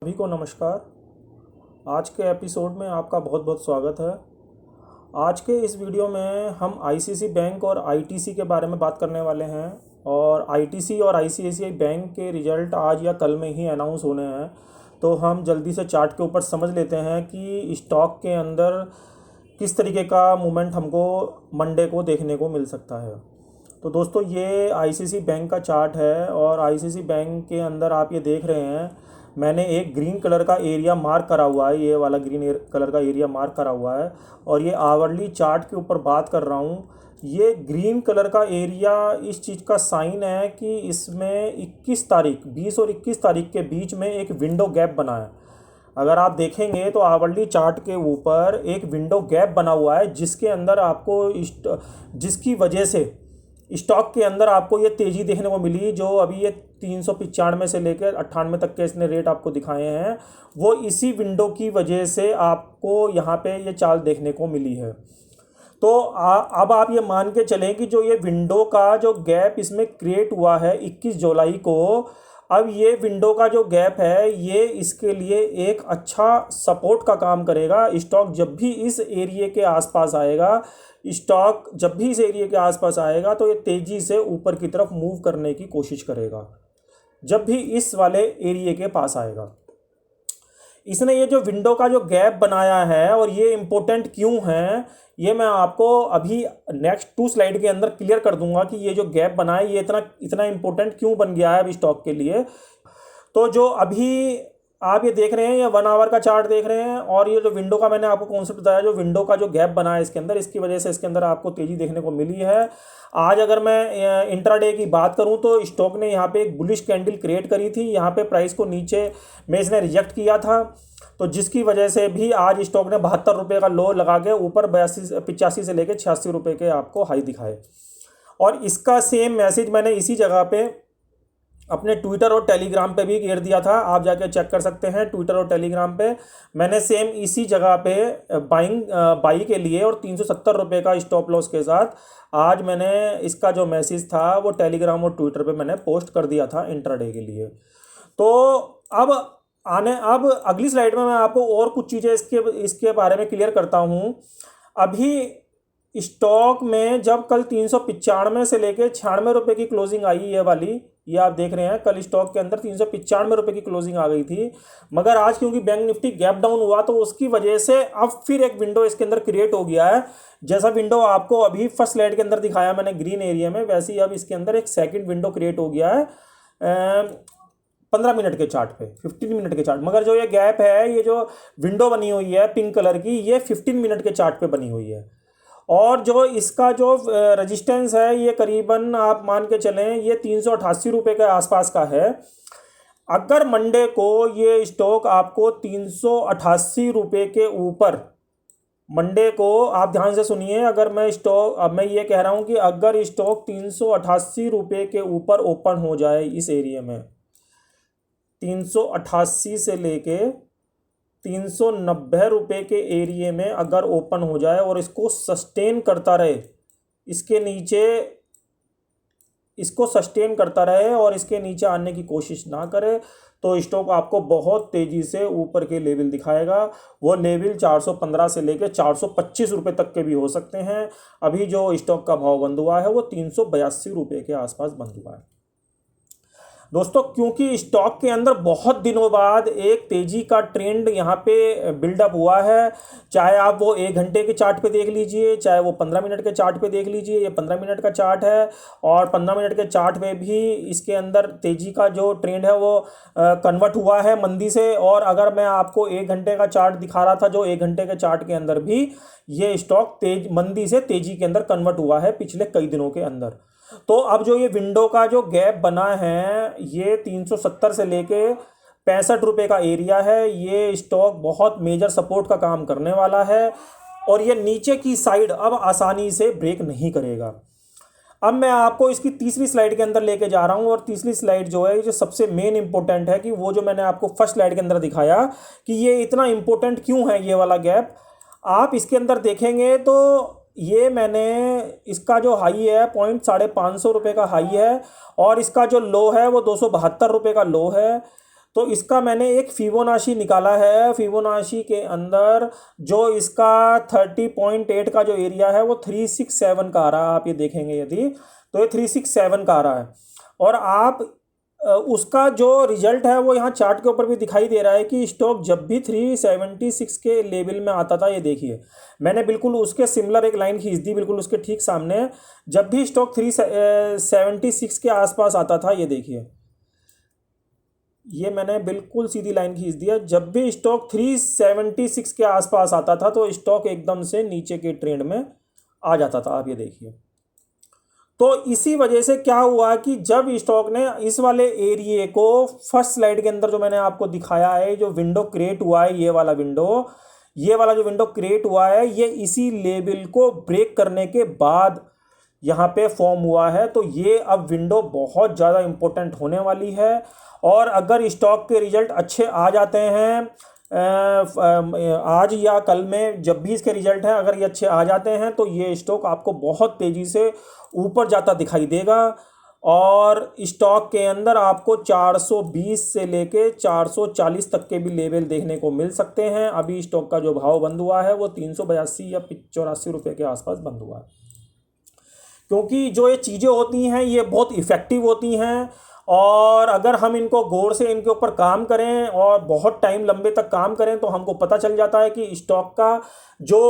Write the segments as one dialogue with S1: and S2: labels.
S1: सभी को नमस्कार। आज के एपिसोड में आपका बहुत बहुत स्वागत है। आज के इस वीडियो में हम आईसीआईसीआई बैंक और आईटीसी के बारे में बात करने वाले हैं। और आईटीसी और आईसीआईसीआई बैंक के रिजल्ट आज या कल में ही अनाउंस होने हैं, तो हम जल्दी से चार्ट के ऊपर समझ लेते हैं कि स्टॉक के अंदर किस तरीके का मूवमेंट हमको मंडे को देखने को मिल सकता है। तो दोस्तों, ये आईसीआईसीआई बैंक का चार्ट है और आईसीआईसीआई बैंक के अंदर आप ये देख रहे हैं, मैंने एक ग्रीन कलर का एरिया मार्क करा हुआ है, ये वाला ग्रीन कलर का एरिया मार्क करा हुआ है। और ये आवरली चार्ट के ऊपर बात कर रहा हूँ। ये ग्रीन कलर का एरिया इस चीज़ का साइन है कि इसमें 21 तारीख 20 और 21 तारीख के बीच में एक विंडो गैप बना है। अगर आप देखेंगे तो आवरली चार्ट के ऊपर एक विंडो गैप बना हुआ है, जिसके अंदर आपको जिसकी वजह से स्टॉक के अंदर आपको ये तेज़ी देखने को मिली। जो अभी ये 395 से लेकर 98 तक के इसने रेट आपको दिखाए हैं, वो इसी विंडो की वजह से आपको यहाँ पे ये चाल देखने को मिली है। तो अब आप ये मान के चलें कि जो ये विंडो का जो गैप इसमें क्रिएट हुआ है 21 जुलाई को, अब ये विंडो का जो गैप है ये इसके लिए एक अच्छा सपोर्ट का काम करेगा। स्टॉक जब भी इस एरिया के आसपास आएगा तो ये तेज़ी से ऊपर की तरफ मूव करने की कोशिश करेगा जब भी इस वाले एरिया के पास आएगा। इसने ये जो विंडो का जो गैप बनाया है, और ये इम्पोर्टेंट क्यों है, ये मैं आपको अभी नेक्स्ट 2 स्लाइड के अंदर क्लियर कर दूंगा कि ये जो गैप बना है ये इतना इम्पोर्टेंट क्यों बन गया है अभी स्टॉक के लिए। तो जो अभी आप ये देख रहे हैं, ये 1 आवर का चार्ट देख रहे हैं, और ये जो विंडो का मैंने आपको कॉन्सेप्ट बताया, जो विंडो का जो गैप बना है इसके अंदर, इसकी वजह से इसके अंदर आपको तेज़ी देखने को मिली है। आज अगर मैं इंट्राडे की बात करूं तो स्टॉक ने यहाँ पे एक बुलिश कैंडल क्रिएट करी थी। यहाँ पे प्राइस को नीचे में इसने रिजेक्ट किया था, तो जिसकी वजह से भी आज स्टॉक ने 72 रुपये का लो लगा के ऊपर 85 से लेकर 86 रुपये के आपको हाई दिखाए। और इसका सेम मैसेज मैंने इसी जगह पे अपने ट्विटर और टेलीग्राम पे भी घेर दिया था। आप जाके चेक कर सकते हैं, ट्विटर और टेलीग्राम पे मैंने सेम इसी जगह पे बाई के लिए और 370 रुपये का स्टॉप लॉस के साथ आज मैंने इसका जो मैसेज था वो टेलीग्राम और ट्विटर पे मैंने पोस्ट कर दिया था इंट्राडे के लिए। तो अब अगली स्लाइड में मैं आपको और कुछ चीज़ें इसके बारे में क्लियर करता हूँ। अभी स्टॉक में जब कल 395 से लेकर 96 रुपये की क्लोजिंग आई, ये आप देख रहे हैं, कल स्टॉक के अंदर 395 रुपये की क्लोजिंग आ गई थी। मगर आज क्योंकि बैंक निफ्टी गैप डाउन हुआ तो उसकी वजह से अब फिर एक विंडो इसके अंदर क्रिएट हो गया है। जैसा विंडो आपको अभी फर्स्ट स्लाइड के अंदर दिखाया मैंने ग्रीन एरिया में, वैसे ही अब इसके अंदर एक सेकेंड विंडो क्रिएट हो गया है 15 मिनट के चार्ट पे, 15 मिनट के चार्ट। मगर जो ये गैप है, ये जो विंडो बनी हुई है पिंक कलर की, ये 15 मिनट के चार्ट पे बनी हुई है। और जो इसका जो रेजिस्टेंस है ये करीबन आप मान के चलें ये 388 रुपये के आसपास का है। अगर मंडे को ये स्टॉक आपको 388 रुपये के ऊपर, मंडे को आप ध्यान से सुनिए, अब मैं ये कह रहा हूँ कि अगर स्टॉक 388 रुपये के ऊपर ओपन हो जाए इस एरिया में, 388 से लेके 390 रुपये के एरिया में अगर ओपन हो जाए और इसको सस्टेन करता रहे, इसको सस्टेन करता रहे और इसके नीचे आने की कोशिश ना करे, तो स्टॉक आपको बहुत तेज़ी से ऊपर के लेवल दिखाएगा। वो लेवल 415 से लेकर 425 रुपये तक के भी हो सकते हैं। अभी जो स्टॉक का भाव बंद हुआ है वो 382 रुपये के आसपास बंद हुआ है। दोस्तों, क्योंकि स्टॉक के अंदर बहुत दिनों बाद एक तेज़ी का ट्रेंड यहाँ पे बिल्डअप हुआ है, चाहे आप वो 1 घंटे के चार्ट पे देख लीजिए, चाहे वो 15 मिनट के चार्ट पे देख लीजिए। ये 15 मिनट का चार्ट है और 15 मिनट के चार्ट पे भी इसके अंदर तेज़ी का जो ट्रेंड है वो कन्वर्ट हुआ है मंदी से। और अगर मैं आपको 1 घंटे का चार्ट दिखा रहा था, जो 1 घंटे के चार्ट के अंदर भी ये स्टॉक मंदी से तेज़ी के अंदर कन्वर्ट हुआ है पिछले कई दिनों के अंदर। तो अब जो ये विंडो का जो गैप बना है, ये 370 से लेके 65 रुपये का एरिया है। ये स्टॉक बहुत मेजर सपोर्ट का काम करने वाला है और ये नीचे की साइड अब आसानी से ब्रेक नहीं करेगा। अब मैं आपको इसकी तीसरी स्लाइड के अंदर लेके जा रहा हूँ, और तीसरी स्लाइड जो है, जो सबसे मेन इंपॉर्टेंट है कि वो जो मैंने आपको फर्स्ट स्लाइड के अंदर दिखाया कि ये इतना इंपॉर्टेंट क्यों है ये वाला गैप। आप इसके अंदर देखेंगे तो ये मैंने इसका जो हाई है 550 रुपये का हाई है और इसका जो लो है वो 272 रुपये का लो है। तो इसका मैंने एक फिबोनाची निकाला है। फिबोनाची के अंदर जो इसका 30.8 का जो एरिया है वो 367 का आ रहा है। आप ये देखेंगे यदि तो ये 367 का आ रहा है। और आप उसका जो रिजल्ट है वो यहाँ चार्ट के ऊपर भी दिखाई दे रहा है कि स्टॉक जब भी 376 के लेवल में आता था, ये देखिए मैंने बिल्कुल उसके सिमिलर एक लाइन खींच दी बिल्कुल उसके ठीक सामने। जब भी स्टॉक 376 के आसपास आता था, ये देखिए ये मैंने बिल्कुल सीधी लाइन खींच दिया। जब भी स्टॉक 376 के आसपास आता था तो स्टॉक एकदम से नीचे के ट्रेंड में आ जाता था। आप ये देखिए, तो इसी वजह से क्या हुआ कि जब स्टॉक ने इस वाले एरिए को फर्स्ट स्लाइड के अंदर जो मैंने आपको दिखाया है, जो विंडो क्रिएट हुआ है, ये वाला जो विंडो क्रिएट हुआ है, ये इसी लेवल को ब्रेक करने के बाद यहाँ पे फॉर्म हुआ है। तो ये अब विंडो बहुत ज़्यादा इंपॉर्टेंट होने वाली है। और अगर स्टॉक के रिजल्ट अच्छे आ जाते हैं आज या कल में, जब भी इसके रिजल्ट हैं अगर ये अच्छे आ जाते हैं तो ये स्टॉक आपको बहुत तेज़ी से ऊपर जाता दिखाई देगा। और स्टॉक के अंदर आपको 420 से लेके 440 तक के भी लेवल देखने को मिल सकते हैं। अभी स्टॉक का जो भाव बंद हुआ है वो 382 या 84 रुपये के आसपास बंद हुआ है। क्योंकि जो ये चीज़ें होती हैं ये बहुत इफ़ेक्टिव होती हैं, और अगर हम इनको गौर से इनके ऊपर काम करें और बहुत टाइम लंबे तक काम करें तो हमको पता चल जाता है कि स्टॉक का जो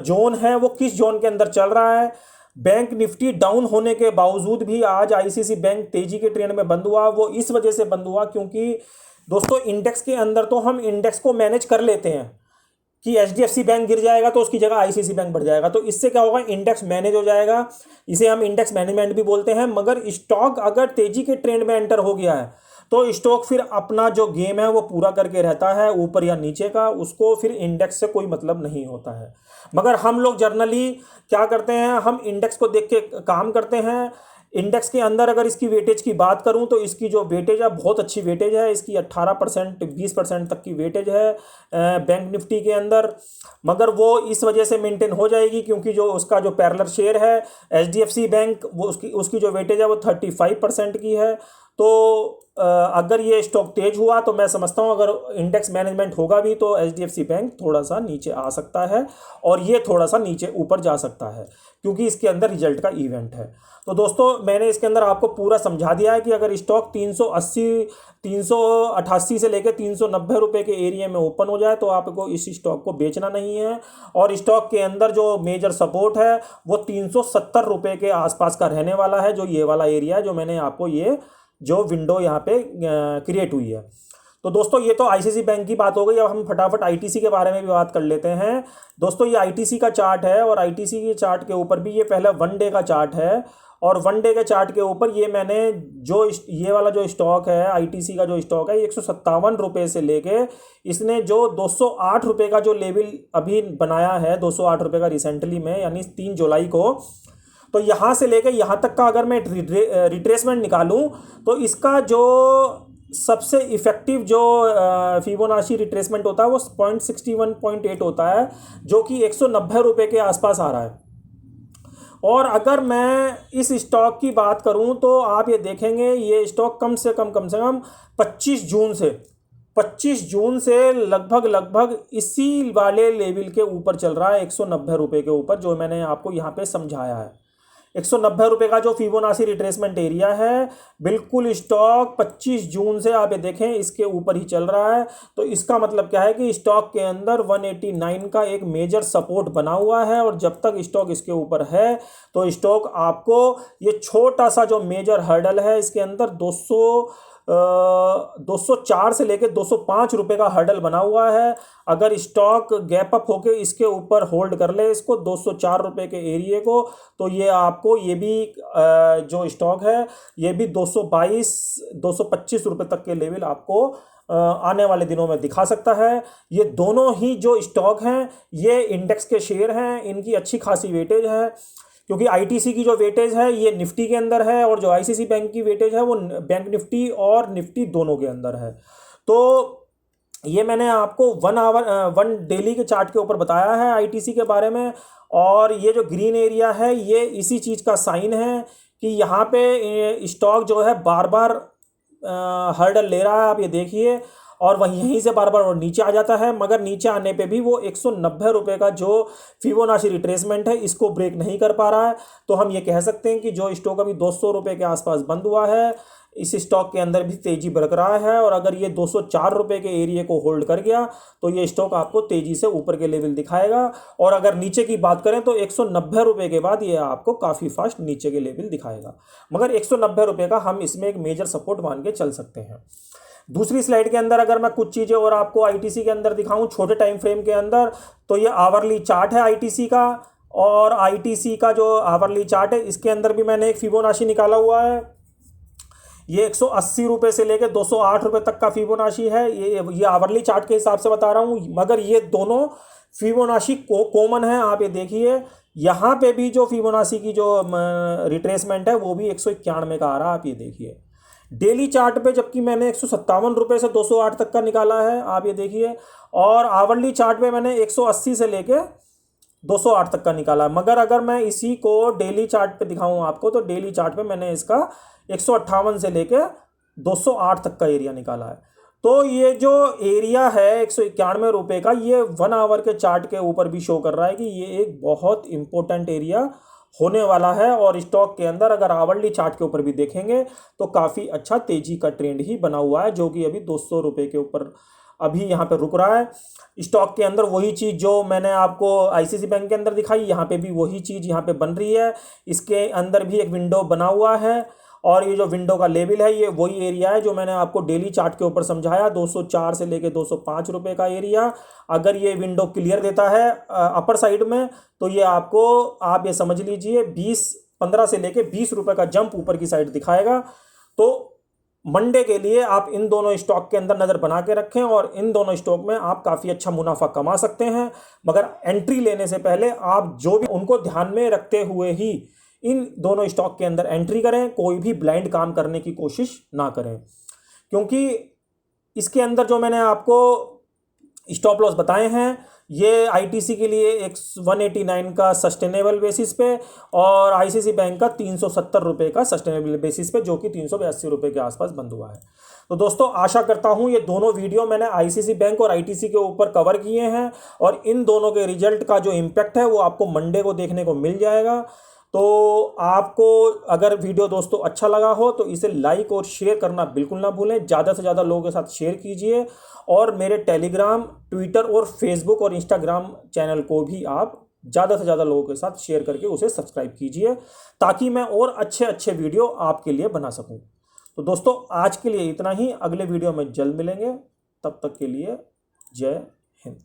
S1: जोन है वो किस जोन के अंदर चल रहा है। बैंक निफ्टी डाउन होने के बावजूद भी आज आईसीआईसीआई बैंक तेजी के ट्रेंड में बंद हुआ। वो इस वजह से बंद हुआ क्योंकि दोस्तों इंडेक्स के अंदर तो हम इंडेक्स को मैनेज कर लेते हैं कि एचडीएफसी बैंक गिर जाएगा तो उसकी जगह आईसीआईसीआई बैंक बढ़ जाएगा, तो इससे क्या होगा, इंडेक्स मैनेज हो जाएगा। इसे हम इंडेक्स मैनेजमेंट भी बोलते हैं। मगर स्टॉक अगर तेजी के ट्रेंड में एंटर हो गया है तो स्टॉक फिर अपना जो गेम है वो पूरा करके रहता है, ऊपर या नीचे का, उसको फिर इंडेक्स से कोई मतलब नहीं होता है। मगर हम लोग जर्नली क्या करते हैं, हम इंडेक्स को देख के काम करते हैं। इंडेक्स के अंदर अगर इसकी वेटेज की बात करूं तो इसकी जो वेटेज है बहुत अच्छी वेटेज है, इसकी 18% 20% तक की वेटेज है बैंक निफ्टी के अंदर। मगर वो इस वजह से मेंटेन हो जाएगी क्योंकि जो उसका जो पैरेलल शेयर है एचडीएफसी बैंक, वो उसकी जो वेटेज है वो 35% की है। तो अगर ये स्टॉक तेज हुआ तो मैं समझता हूँ अगर इंडेक्स मैनेजमेंट होगा भी तो एचडीएफसी बैंक थोड़ा सा नीचे आ सकता है और ये थोड़ा सा नीचे ऊपर जा सकता है क्योंकि इसके अंदर रिजल्ट का इवेंट है। तो दोस्तों मैंने इसके अंदर आपको पूरा समझा दिया है कि अगर स्टॉक 388 से लेकर 390 रुपये के एरिया में ओपन हो जाए तो आपको इस स्टॉक को बेचना नहीं है। और स्टॉक के अंदर जो मेजर सपोर्ट है वो 370 रुपये के आसपास का रहने वाला है, जो ये वाला एरिया है जो मैंने आपको ये जो विंडो यहाँ पे क्रिएट हुई है। तो दोस्तों ये तो आईसीआईसीआई बैंक की बात हो गई। अब हम फटाफट आईटीसी के बारे में भी बात कर लेते हैं। दोस्तों ये आईटीसी का चार्ट है और आईटीसी के चार्ट के ऊपर भी ये पहला 1 डे का चार्ट है और 1 डे के चार्ट के ऊपर ये मैंने जो ये वाला जो स्टॉक है आईटीसी का जो स्टॉक है 157 रुपये से लेके इसने जो 208 रुपये का जो लेवल अभी बनाया है 208 रुपये का रिसेंटली में यानी 3 जुलाई को, तो यहाँ से लेकर यहाँ तक का अगर मैं रिट्रेसमेंट निकालूं तो इसका जो सबसे इफेक्टिव जो फिबोनाची रिट्रेसमेंट होता है वो 0.61.8 होता है जो कि 190 रुपये के आसपास आ रहा है। और अगर मैं इस स्टॉक की बात करूं तो आप ये देखेंगे ये स्टॉक कम से कम 25 जून से लगभग इसी वाले लेवल के ऊपर चल रहा है 190 रुपये के ऊपर, जो मैंने आपको यहाँ पे समझाया है। 190 रुपये का जो फिबोनाची रिट्रेसमेंट एरिया है बिल्कुल स्टॉक 25 जून से आप ये देखें इसके ऊपर ही चल रहा है। तो इसका मतलब क्या है कि स्टॉक के अंदर 189 का एक मेजर सपोर्ट बना हुआ है और जब तक स्टॉक इसके ऊपर है तो स्टॉक आपको ये छोटा सा जो मेजर हर्डल है इसके अंदर 204 से लेकर 205 रुपये का हर्डल बना हुआ है। अगर स्टॉक गैप अप होके इसके ऊपर होल्ड कर ले इसको 204 रुपये के एरिए को तो ये आपको ये भी जो स्टॉक है ये भी 222-225 रुपये तक के लेवल आपको आने वाले दिनों में दिखा सकता है। ये दोनों ही जो स्टॉक हैं ये इंडेक्स के शेयर हैं, इनकी अच्छी खासी वेटेज है क्योंकि आईटीसी की जो वेटेज है ये निफ्टी के अंदर है और जो आईसीआईसीआई बैंक की वेटेज है वो बैंक निफ्टी और निफ्टी दोनों के अंदर है। तो ये मैंने आपको 1 डेली के चार्ट के ऊपर बताया है आईटीसी के बारे में। और ये जो ग्रीन एरिया है ये इसी चीज़ का साइन है कि यहाँ पे स्टॉक जो है बार बार हर्डल ले रहा है, आप ये देखिए, और वहीं यहीं से बार बार नीचे आ जाता है, मगर नीचे आने पे भी वो 190 रुपये का जो फिबोनाची रिट्रेसमेंट है इसको ब्रेक नहीं कर पा रहा है। तो हम ये कह सकते हैं कि जो स्टॉक अभी 200 रुपये के आसपास बंद हुआ है, इस स्टॉक के अंदर भी तेजी बरकरार है, और अगर ये 204 रुपये के एरिया को होल्ड कर गया तो ये स्टॉक आपको तेजी से ऊपर के लेवल दिखाएगा। और अगर नीचे की बात करें तो 190 रुपये के बाद ये आपको काफ़ी फास्ट नीचे के लेवल दिखाएगा, मगर 190 रुपये का हम इसमें एक मेजर सपोर्ट मान के चल सकते हैं। दूसरी स्लाइड के अंदर अगर मैं कुछ चीज़ें और आपको आईटीसी के अंदर दिखाऊं छोटे टाइम फ्रेम के अंदर, तो ये आवरली चार्ट है आईटीसी का, और आईटीसी का जो आवरली चार्ट है इसके अंदर भी मैंने एक फिबोनाची निकाला हुआ है। ये 180 रुपये से लेकर 208 रुपये तक का फिबोनाची है। ये आवरली चार्ट के हिसाब से बता रहा हूँ, मगर ये दोनों फिबोनाची कॉमन है। आप ये देखिए, यहाँ पे भी जो फिबोनाची की जो रिट्रेसमेंट है वो भी 191 का आ रहा है, आप ये देखिए। डेली चार्ट पे जबकि मैंने 157 रुपये से 208 तक का निकाला है, आप ये देखिए, और आवरली चार्ट पे मैंने 180 से लेके 208 तक का निकाला है। मगर अगर मैं इसी को डेली चार्ट पे दिखाऊं आपको, तो डेली चार्ट पे मैंने इसका 158 से लेके 208 तक का एरिया निकाला है। तो ये जो एरिया है 191 रुपये का, ये 1 आवर के चार्ट के ऊपर भी शो कर रहा है कि ये एक बहुत इंपॉर्टेंट एरिया होने वाला है। और स्टॉक के अंदर अगर आवरली चार्ट के ऊपर भी देखेंगे तो काफ़ी अच्छा तेजी का ट्रेंड ही बना हुआ है, जो कि अभी 200 रुपये के ऊपर अभी यहाँ पे रुक रहा है। स्टॉक के अंदर वही चीज़ जो मैंने आपको आईसीसी बैंक के अंदर दिखाई, यहाँ पे भी वही चीज़ यहाँ पे बन रही है। इसके अंदर भी एक विंडो बना हुआ है, और ये जो विंडो का लेवल है ये वही एरिया है जो मैंने आपको डेली चार्ट के ऊपर समझाया, 204 से लेके 205 रुपये का एरिया। अगर ये विंडो क्लियर देता है अपर साइड में, तो ये आपको, आप ये समझ लीजिए 15 से लेके 20 रुपये का जंप ऊपर की साइड दिखाएगा। तो मंडे के लिए आप इन दोनों स्टॉक के अंदर नज़र बना के रखें, और इन दोनों स्टॉक में आप काफ़ी अच्छा मुनाफा कमा सकते हैं। मगर एंट्री लेने से पहले आप जो भी उनको ध्यान में रखते हुए ही इन दोनों स्टॉक के अंदर एंट्री करें, कोई भी ब्लाइंड काम करने की कोशिश ना करें, क्योंकि इसके अंदर जो मैंने आपको स्टॉप लॉस बताए हैं ये आईटीसी के लिए 189 का सस्टेनेबल बेसिस पे, और आईसीसी बैंक का 370 रुपये का सस्टेनेबल बेसिस पे, जो कि 382 रुपये के आसपास बंद हुआ है। तो दोस्तों आशा करता हूँ ये दोनों वीडियो मैंने आईसीसी बैंक और आईटीसी के ऊपर कवर किए हैं, और इन दोनों के रिजल्ट का जो इम्पैक्ट है वो आपको मंडे को देखने को मिल जाएगा। तो आपको अगर वीडियो दोस्तों अच्छा लगा हो तो इसे लाइक और शेयर करना बिल्कुल ना भूलें, ज़्यादा से ज़्यादा लोगों के साथ शेयर कीजिए, और मेरे टेलीग्राम, ट्विटर और फेसबुक और इंस्टाग्राम चैनल को भी आप ज़्यादा से ज़्यादा लोगों के साथ शेयर करके उसे सब्सक्राइब कीजिए, ताकि मैं और अच्छे अच्छे वीडियो आपके लिए बना सकूं। तो दोस्तों आज के लिए इतना ही, अगले वीडियो में जल्द मिलेंगे, तब तक के लिए जय हिंद।